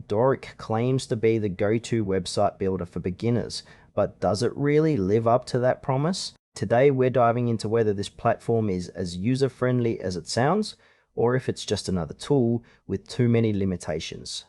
Dorik claims to be the go-to website builder for beginners, but does it really live up to that promise? Today we're diving into whether this platform is as user-friendly as it sounds, or if it's just another tool with too many limitations.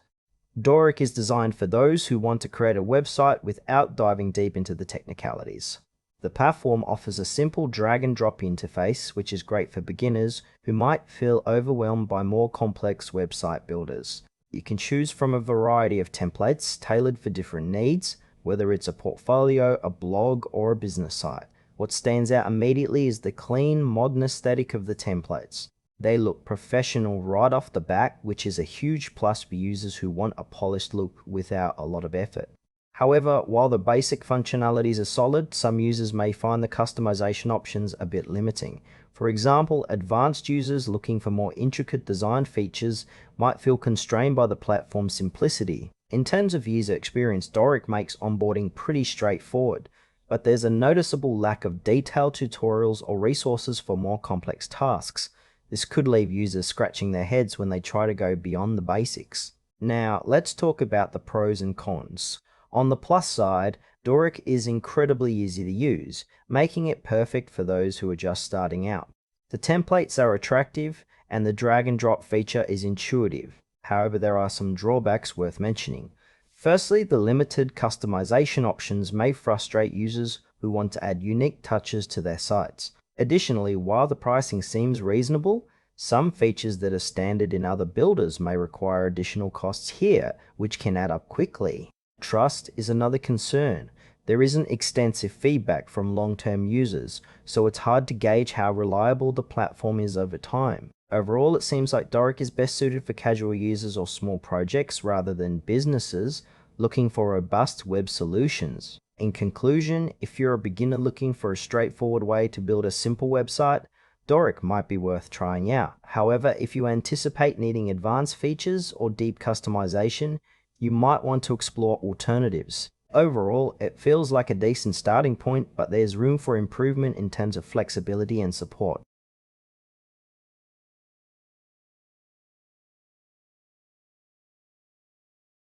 Dorik is designed for those who want to create a website without diving deep into the technicalities. The platform offers a simple drag-and-drop interface, which is great for beginners who might feel overwhelmed by more complex website builders. You can choose from a variety of templates tailored for different needs, whether it's a portfolio, a blog, or a business site. What stands out immediately is the clean, modern aesthetic of the templates. They look professional right off the bat, which is a huge plus for users who want a polished look without a lot of effort. However, while the basic functionalities are solid, some users may find the customization options a bit limiting. For example, advanced users looking for more intricate design features might feel constrained by the platform's simplicity. In terms of user experience, Dorik makes onboarding pretty straightforward, but there's a noticeable lack of detailed tutorials or resources for more complex tasks. This could leave users scratching their heads when they try to go beyond the basics. Now, let's talk about the pros and cons. On the plus side, Dorik is incredibly easy to use, making it perfect for those who are just starting out. The templates are attractive, and the drag and drop feature is intuitive. However, there are some drawbacks worth mentioning. Firstly, the limited customization options may frustrate users who want to add unique touches to their sites. Additionally, while the pricing seems reasonable, some features that are standard in other builders may require additional costs here, which can add up quickly. Trust is another concern. There isn't extensive feedback from long-term users, so it's hard to gauge how reliable the platform is over time. Overall, it seems like Dorik is best suited for casual users or small projects rather than businesses looking for robust web solutions. In conclusion, if you're a beginner looking for a straightforward way to build a simple website, Dorik might be worth trying out. However, if you anticipate needing advanced features or deep customization, you might want to explore alternatives. Overall, it feels like a decent starting point, but there's room for improvement in terms of flexibility and support.